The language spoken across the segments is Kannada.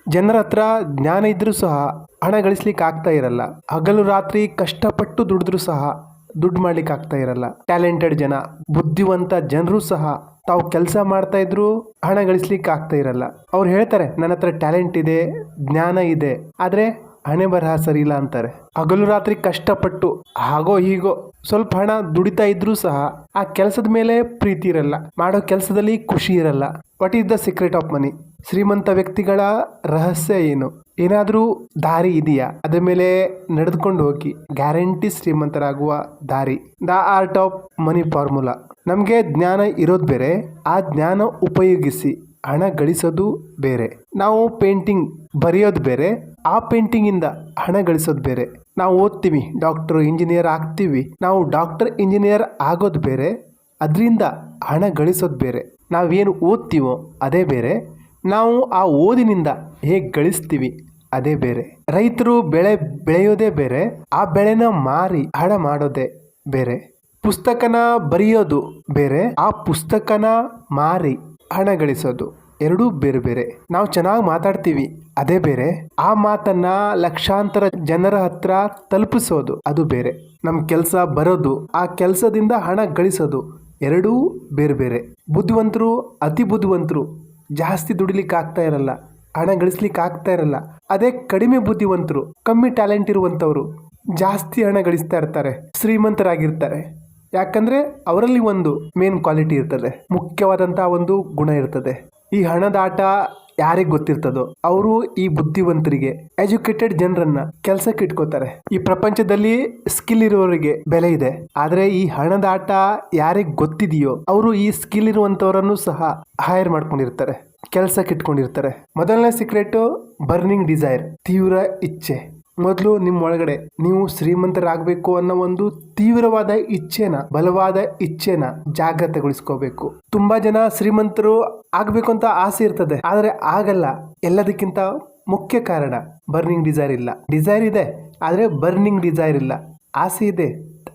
ಜನರ ಹತ್ರ ಜ್ಞಾನ ಇದ್ರೂ ಸಹ ಹಣ ಗಳಿಸ್ಲಿಕ್ಕೆ ಆಗ್ತಾ ಇರಲ್ಲ. ಹಗಲು ರಾತ್ರಿ ಕಷ್ಟಪಟ್ಟು ದುಡಿದ್ರೂ ಸಹ ದುಡ್ಡು ಮಾಡ್ಲಿಕ್ಕೆ ಆಗ್ತಾ ಇರಲ್ಲ. ಟ್ಯಾಲೆಂಟೆಡ್ ಜನ, ಬುದ್ಧಿವಂತ ಜನರು ಸಹ ತಾವು ಕೆಲಸ ಮಾಡ್ತಾ ಇದ್ರು ಹಣ ಗಳಿಸ್ಲಿಕ್ಕೆ ಆಗ್ತಾ ಇರಲ್ಲ. ಅವ್ರು ಹೇಳ್ತಾರೆ ನನ್ನ ಹತ್ರ ಟ್ಯಾಲೆಂಟ್ ಇದೆ, ಜ್ಞಾನ ಇದೆ, ಆದ್ರೆ ಹಣೆ ಬರಹ ಸರಿ ಇಲ್ಲ ಅಂತಾರೆ. ಹಗಲು ರಾತ್ರಿ ಕಷ್ಟಪಟ್ಟು ಹಾಗೋ ಹೀಗೋ ಸ್ವಲ್ಪ ಹಣ ದುಡಿತಾ ಇದ್ರೂ ಸಹ ಆ ಕೆಲಸದ ಮೇಲೆ ಪ್ರೀತಿ ಇರಲ್ಲ, ಮಾಡೋ ಕೆಲಸದಲ್ಲಿ ಖುಷಿ ಇರಲ್ಲ. What is the secret of money? ಶ್ರೀಮಂತ ವ್ಯಕ್ತಿಗಳ ರಹಸ್ಯ ಏನು? ಏನಾದ್ರೂ ದಾರಿ ಇದೆಯಾ? ಅದ್ರ ಮೇಲೆ ನಡೆದುಕೊಂಡು ಹೋಗಿ ಗ್ಯಾರಂಟಿ ಶ್ರೀಮಂತರಾಗುವ ದಾರಿ. The art of money formula. ನಮಗೆ ಜ್ಞಾನ ಇರೋದು ಬೇರೆ, ಆ ಜ್ಞಾನ ಉಪಯೋಗಿಸಿ ಹಣ ಗಳಿಸೋದು ಬೇರೆ. ನಾವು ಪೇಂಟಿಂಗ್ ಬರೆಯೋದು ಬೇರೆ, ಆ ಪೇಂಟಿಂಗ್ ಇಂದ ಹಣ ಗಳಿಸೋದು ಬೇರೆ. ನಾವು ಓದ್ತೀವಿ, ಡಾಕ್ಟರ್ ಇಂಜಿನಿಯರ್ ಆಗ್ತೀವಿ, ನಾವು ಡಾಕ್ಟರ್ ಇಂಜಿನಿಯರ್ ಆಗೋದು ಬೇರೆ, ಅದರಿಂದ ಹಣ ಗಳಿಸೋದು ಬೇರೆ. ನಾವೇನು ಓದ್ತೀವೋ ಅದೇ ಬೇರೆ, ನಾವು ಆ ಓದಿನಿಂದ ಹೇಗೆ ಗಳಿಸ್ತೀವಿ ಅದೇ ಬೇರೆ. ರೈತರು ಬೆಳೆ ಬೆಳೆಯೋದೇ ಬೇರೆ, ಆ ಬೆಳೆನ ಮಾರಿ ಹಣ ಮಾಡೋದೇ ಬೇರೆ. ಪುಸ್ತಕನ ಬರೆಯೋದು ಬೇರೆ, ಆ ಪುಸ್ತಕನ ಮಾರಿ ಹಣ ಗಳಿಸೋದು ಎರಡೂ ಬೇರೆ ಬೇರೆ. ನಾವು ಚೆನ್ನಾಗಿ ಮಾತಾಡ್ತೀವಿ ಅದೇ ಬೇರೆ, ಆ ಮಾತನ್ನ ಲಕ್ಷಾಂತರ ಜನರ ಹತ್ರ ತಲುಪಿಸೋದು ಅದು ಬೇರೆ. ನಮ್ಮ ಕೆಲಸ ಬರೋದು, ಆ ಕೆಲಸದಿಂದ ಹಣ ಗಳಿಸೋದು ಎರಡೂ ಬೇರೆ ಬೇರೆ. ಬುದ್ಧಿವಂತರು, ಅತಿ ಬುದ್ಧಿವಂತರು ಜಾಸ್ತಿ ದುಡಿಲಿಕ್ಕೆ ಆಗ್ತಾ ಇರಲ್ಲ, ಹಣ ಗಳಿಸ್ಲಿಕ್ಕೆ ಆಗ್ತಾ ಇರಲ್ಲ. ಅದೇ ಕಡಿಮೆ ಬುದ್ಧಿವಂತರು, ಕಮ್ಮಿ ಟ್ಯಾಲೆಂಟ್ ಇರುವಂಥವ್ರು ಜಾಸ್ತಿ ಹಣ ಗಳಿಸ್ತಾ ಇರ್ತಾರೆ, ಶ್ರೀಮಂತರಾಗಿರ್ತಾರೆ. ಯಾಕಂದ್ರೆ ಅವರಲ್ಲಿ ಒಂದು ಮೇನ್ ಕ್ವಾಲಿಟಿ ಇರ್ತದೆ, ಮುಖ್ಯವಾದಂತಹ ಒಂದು ಗುಣ ಇರ್ತದೆ. ಈ ಹಣದ ಆಟ ಯಾರಿಗೆ ಗೊತ್ತಿರ್ತದೋ ಅವರು ಈ ಬುದ್ಧಿವಂತರಿಗೆ, ಎಜುಕೇಟೆಡ್ ಜನರನ್ನ ಕೆಲ್ಸಕ್ಕೆ ಇಟ್ಕೋತಾರೆ. ಈ ಪ್ರಪಂಚದಲ್ಲಿ ಸ್ಕಿಲ್ ಇರುವವರಿಗೆ ಬೆಲೆ ಇದೆ, ಆದ್ರೆ ಈ ಹಣದ ಆಟ ಯಾರಿಗೆ ಗೊತ್ತಿದೆಯೋ ಅವರು ಈ ಸ್ಕಿಲ್ ಇರುವಂತವರನ್ನು ಸಹ ಹೈರ್ ಮಾಡ್ಕೊಂಡಿರ್ತಾರೆ, ಕೆಲ್ಸಕ್ಕೆ ಇಟ್ಕೊಂಡಿರ್ತಾರೆ. ಮೊದಲನೇ ಸೀಕ್ರೆಟ್ ಬರ್ನಿಂಗ್ ಡಿಸೈರ್, ತೀವ್ರ ಇಚ್ಛೆ. ಮೊದಲು ನಿಮ್ಮ ಒಳಗಡೆ ನೀವು ಶ್ರೀಮಂತರಾಗಬೇಕು ಅನ್ನೋ ಒಂದು ತೀವ್ರವಾದ ಇಚ್ಛೆನ, ಬಲವಾದ ಇಚ್ಛೆನ ಜಾಗೃತಗೊಳಿಸ್ಕೋಬೇಕು. ತುಂಬಾ ಜನ ಶ್ರೀಮಂತರು ಆಗ್ಬೇಕು ಅಂತ ಆಸೆ ಇರ್ತದೆ, ಆದ್ರೆ ಆಗಲ್ಲ. ಎಲ್ಲದಕ್ಕಿಂತ ಮುಖ್ಯ ಕಾರಣ ಬರ್ನಿಂಗ್ ಡಿಸೈರ್ ಇಲ್ಲ. ಡಿಸೈರ್ ಇದೆ ಆದ್ರೆ ಬರ್ನಿಂಗ್ ಡಿಸೈರ್ ಇಲ್ಲ. ಆಸೆ ಇದೆ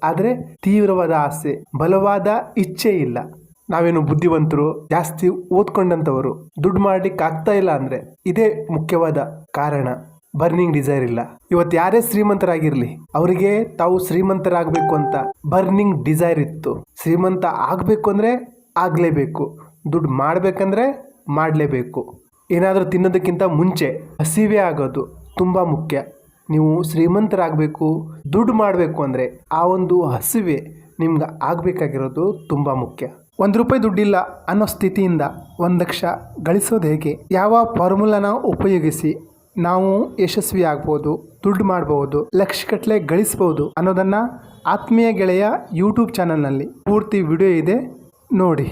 ಆದ್ರೆ ತೀವ್ರವಾದ ಆಸೆ, ಬಲವಾದ ಇಚ್ಛೆ ಇಲ್ಲ. ನಾವೇನು ಬುದ್ಧಿವಂತರು, ಜಾಸ್ತಿ ಓದ್ಕೊಂಡಂತವರು ದುಡ್ಡು ಮಾಡ್ಲಿಕ್ಕೆ ಆಗ್ತಾ ಇಲ್ಲ ಅಂದ್ರೆ ಇದೇ ಮುಖ್ಯವಾದ ಕಾರಣ, ಬರ್ನಿಂಗ್ ಡಿಸೈರ್ ಇಲ್ಲ. ಇವತ್ತು ಯಾರೇ ಶ್ರೀಮಂತರಾಗಿರ್ಲಿ, ಅವರಿಗೆ ತಾವು ಶ್ರೀಮಂತರಾಗಬೇಕು ಅಂತ ಬರ್ನಿಂಗ್ ಡಿಸೈರ್ ಇತ್ತು. ಶ್ರೀಮಂತ ಆಗ್ಬೇಕು ಅಂದ್ರೆ ಆಗ್ಲೇಬೇಕು, ದುಡ್ಡು ಮಾಡ್ಬೇಕಂದ್ರೆ ಮಾಡಲೇಬೇಕು. ಏನಾದರೂ ತಿನ್ನೋದಕ್ಕಿಂತ ಮುಂಚೆ ಹಸಿವೆ ಆಗೋದು ತುಂಬಾ ಮುಖ್ಯ. ನೀವು ಶ್ರೀಮಂತರಾಗಬೇಕು, ದುಡ್ಡು ಮಾಡಬೇಕು ಅಂದ್ರೆ ಆ ಒಂದು ಹಸಿವೆ ನಿಮ್ಗೆ ಆಗ್ಬೇಕಾಗಿರೋದು ತುಂಬಾ ಮುಖ್ಯ. ₹1 ದುಡ್ಡಿಲ್ಲ ಅನ್ನೋ ಸ್ಥಿತಿಯಿಂದ 1 ಲಕ್ಷ ಗಳಿಸೋದು ಹೇಗೆ? ಯಾವ ಫಾರ್ಮುಲಾನ ಉಪಯೋಗಿಸಿ ನಾವು ಯಶಸ್ವಿ ಆಗ್ಬೋದು, ದುಡ್ಡು ಮಾಡಬಹುದು, ಲಕ್ಷಗಟ್ಟಲೆ ಗಳಿಸಬಹುದು ಅನ್ನೋದನ್ನ ಆತ್ಮೀಯ ಗೆಳೆಯ ಯೂಟ್ಯೂಬ್ ಚಾನಲ್ನಲ್ಲಿ ಪೂರ್ತಿ ವಿಡಿಯೋ ಇದೆ, ನೋಡಿ.